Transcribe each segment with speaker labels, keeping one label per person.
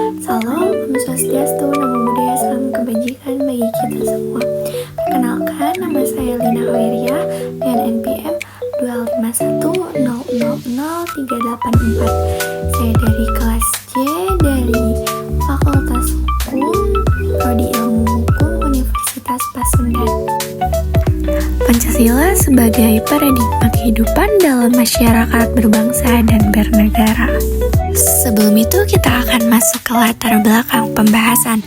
Speaker 1: Salam, Om Swastiastu, Namo Buddhaya, salam kebajikan bagi kita semua. Perkenalkan, nama saya Lina Hoiria dengan NPM 251000384. Saya dari kelas C dari Fakultas Hukum, Prodi Ilmu Hukum, Universitas Pasundan. Pancasila sebagai paradigma kehidupan dalam masyarakat berbangsa dan bernegara. Sebelum itu kita akan masuk ke latar belakang pembahasan,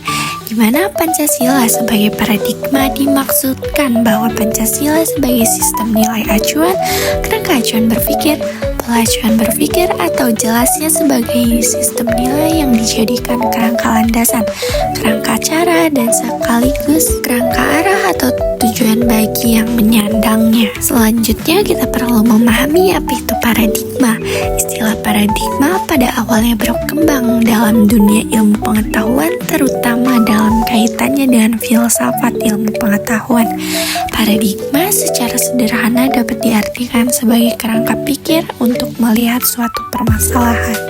Speaker 1: di mana Pancasila sebagai paradigma dimaksudkan bahwa Pancasila sebagai sistem nilai acuan, kerangka acuan berpikir, pelacuan berpikir, atau jelasnya sebagai sistem nilai yang dijadikan kerangka landasan, kerangka cara, dan sekaligus kerangka arah atau tujuan bagi yang menyandangnya. Selanjutnya kita perlu memahami apa itu paradigma. Istilah paradigma pada awalnya berkembang dalam dunia ilmu pengetahuan, terutama dalam kaitannya dengan filsafat ilmu pengetahuan. Paradigma secara sederhana dapat diartikan sebagai kerangka pikir untuk melihat suatu permasalahan.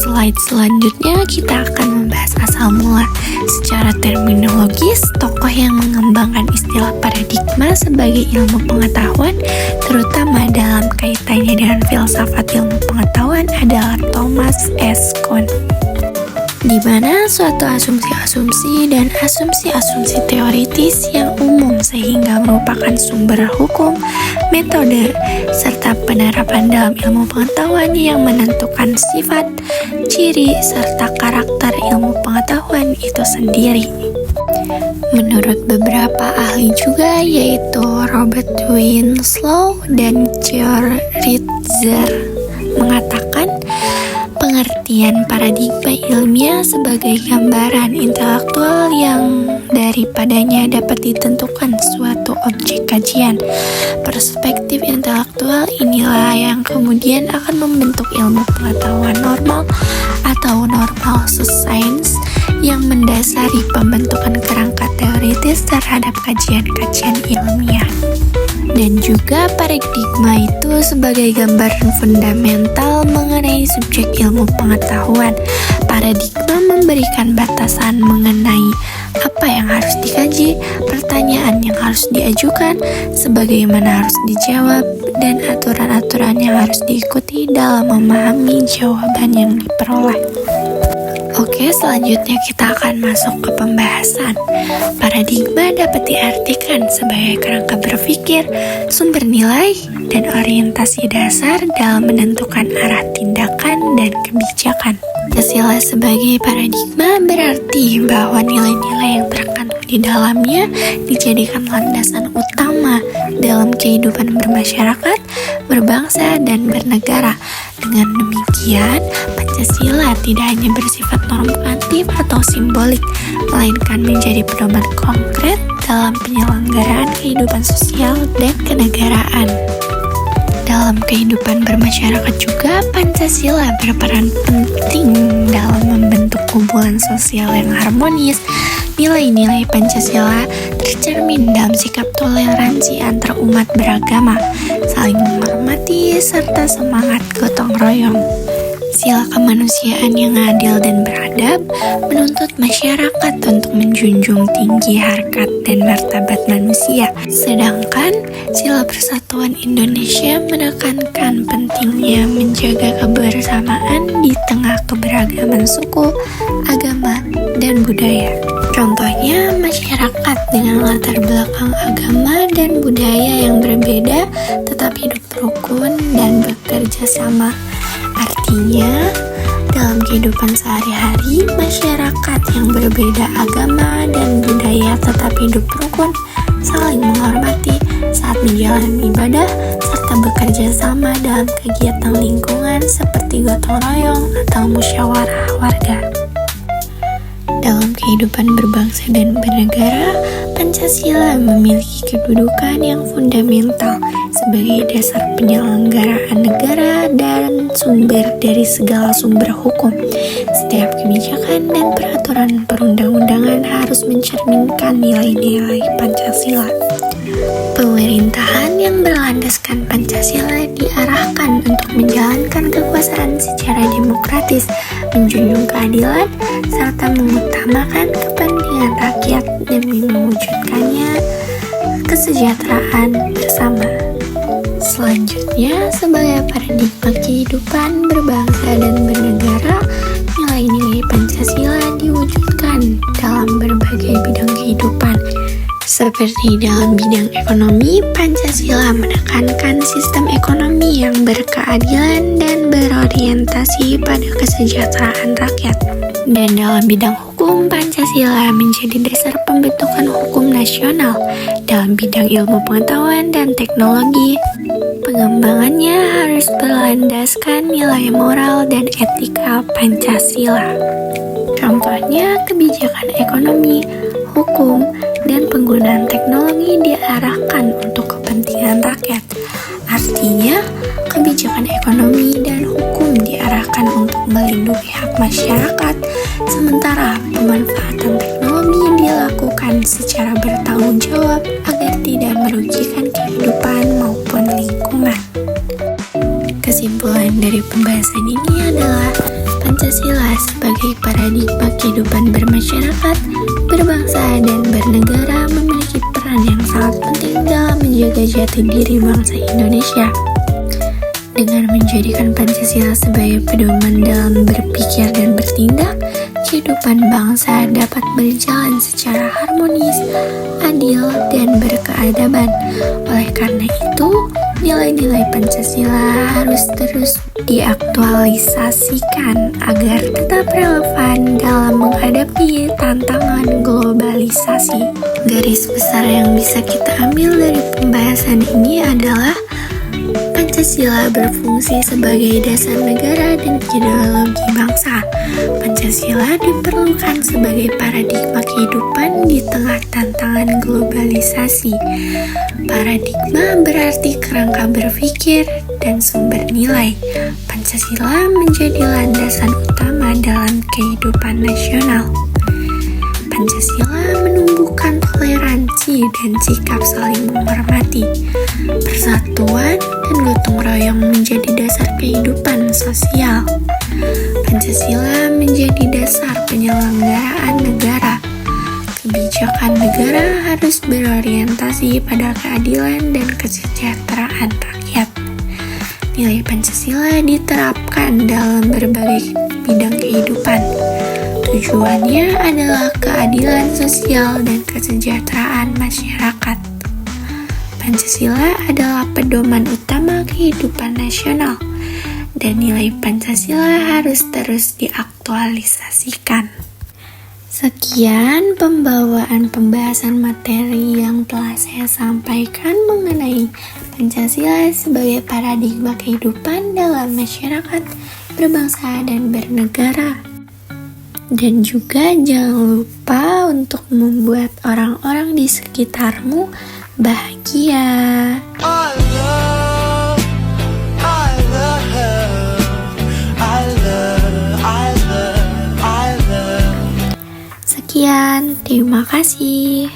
Speaker 1: Slide selanjutnya kita akan membahas asal mula. Secara terminologis, tokoh yang mengembangkan istilah paradigma sebagai ilmu pengetahuan, terutama dalam kaitannya dengan filsafat ilmu pengetahuan, adalah Thomas S. Kuhn, di mana suatu asumsi-asumsi dan asumsi-asumsi teoritis yang umum sehingga merupakan sumber hukum, metode, serta penerapan dalam ilmu pengetahuan yang menentukan sifat, ciri, serta karakter ilmu pengetahuan itu sendiri. Menurut beberapa ahli juga, yaitu Robert Winslow dan George Ritzer, mengatakan pengertian paradigma ilmiah sebagai gambaran intelektual yang daripadanya dapat ditentukan suatu objek kajian. Perspektif intelektual inilah yang kemudian akan membentuk ilmu pengetahuan normal atau normal science yang mendasari pembentukan kerangka teoritis terhadap kajian-kajian ilmiah. Dan juga paradigma itu sebagai gambaran fundamental mengenai subjek ilmu pengetahuan. Paradigma memberikan batasan mengenai apa yang harus dikaji, pertanyaan yang harus diajukan, sebagaimana harus dijawab, dan aturan-aturan yang harus diikuti dalam memahami jawaban yang diperoleh. Oke, selanjutnya kita akan masuk ke pembahasan. Paradigma dapat diartikan sebagai kerangka berpikir, sumber nilai, dan orientasi dasar dalam menentukan arah tindakan dan kebijakan. Pancasila sebagai paradigma berarti bahwa nilai-nilai yang terkandung di dalamnya dijadikan landasan utama dalam kehidupan bermasyarakat, berbangsa, dan bernegara. Dengan demikian, Pancasila tidak hanya bersifat normatif atau simbolik, melainkan menjadi pedoman konkret dalam penyelenggaraan kehidupan sosial dan kenegaraan. Dalam kehidupan bermasyarakat juga, Pancasila berperan penting dalam membentuk hubungan sosial yang harmonis. Nilai-nilai Pancasila tercermin dalam sikap toleransi antar umat beragama, saling menghormati, serta semangat gotong royong. Sila kemanusiaan yang adil dan beradab menuntut masyarakat untuk menjunjung tinggi harkat dan martabat manusia. Sedangkan sila persatuan Indonesia menekankan pentingnya menjaga kebersamaan di tengah keberagaman suku, agama, dan budaya. Contohnya, masyarakat dengan latar belakang agama dan budaya yang berbeda tetap hidup rukun dan bekerja sama. Artinya, dalam kehidupan sehari-hari, masyarakat yang berbeda agama dan budaya tetap hidup rukun, saling menghormati saat menjalani ibadah, serta bekerja sama dalam kegiatan lingkungan seperti gotong royong atau musyawarah warga. Dalam kehidupan berbangsa dan bernegara, Pancasila memiliki kedudukan yang fundamental sebagai dasar penyelenggaraan negara dan sumber dari segala sumber hukum. Setiap kebijakan dan peraturan perundang-undangan harus mencerminkan nilai-nilai Pancasila. Pemerintahan yang berlandaskan Pancasila diarahkan untuk menjalankan kekuasaan secara demokratis, menjunjung keadilan, serta mengutamakan kepentingan rakyat demi mewujudkannya kesejahteraan bersama. Selanjutnya, sebagai paradigma kehidupan berbangsa dan bernegara, nilai-nilai Pancasila diwujudkan dalam berbagai bidang kehidupan. Seperti dalam bidang ekonomi, Pancasila menekankan sistem ekonomi yang berkeadilan dan berorientasi pada kesejahteraan rakyat. Dan dalam bidang hukum, Pancasila menjadi dasar pembentukan hukum nasional. Dalam bidang ilmu pengetahuan dan teknologi, pengembangannya harus berlandaskan nilai moral dan etika Pancasila. Contohnya, kebijakan ekonomi, hukum, dan penggunaan teknologi diarahkan untuk kepentingan rakyat. Artinya, kebijakan ekonomi dan hukum diarahkan untuk melindungi hak masyarakat, sementara pemanfaatan teknologi dilakukan secara bertanggung jawab agar tidak merugikan kehidupan maupun lingkungan. Kesimpulan dari pembahasan ini adalah Pancasila sebagai paradigma kehidupan bermasyarakat, berbangsa, dan bernegara memiliki peran yang sangat penting dalam menjaga jati diri bangsa Indonesia. Dengan menjadikan Pancasila sebagai pedoman dalam berpikir dan bertindak, kehidupan bangsa dapat berjalan secara harmonis, adil, dan berkeadaban. Oleh karena itu, nilai-nilai Pancasila harus terus diaktualisasikan agar tetap relevan dalam menghadapi tantangan globalisasi. Garis besar yang bisa kita ambil dari pembahasan ini adalah Pancasila berfungsi sebagai dasar negara dan ideologi bangsa. Pancasila diperlukan sebagai paradigma kehidupan di tengah tantangan globalisasi. Paradigma berarti kerangka berpikir dan sumber nilai. Pancasila menjadi landasan utama dalam kehidupan nasional. Pancasila menumbuhkan toleransi dan sikap saling menghormati. Persatuan dan gotong royong menjadi dasar kehidupan sosial. Pancasila menjadi dasar penyelenggaraan negara. Kebijakan negara harus berorientasi pada keadilan dan kesejahteraan rakyat. Nilai Pancasila diterapkan dalam berbagai bidang kehidupan. Tujuannya adalah keadilan sosial dan kesejahteraan masyarakat. Pancasila adalah pedoman utama kehidupan nasional, dan nilai Pancasila harus terus diaktualisasikan. Sekian pembawaan pembahasan materi yang telah saya sampaikan mengenai Pancasila sebagai paradigma kehidupan dalam masyarakat, berbangsa, dan bernegara. Dan juga jangan lupa untuk membuat orang-orang di sekitarmu bahagia. Sekian, terima kasih.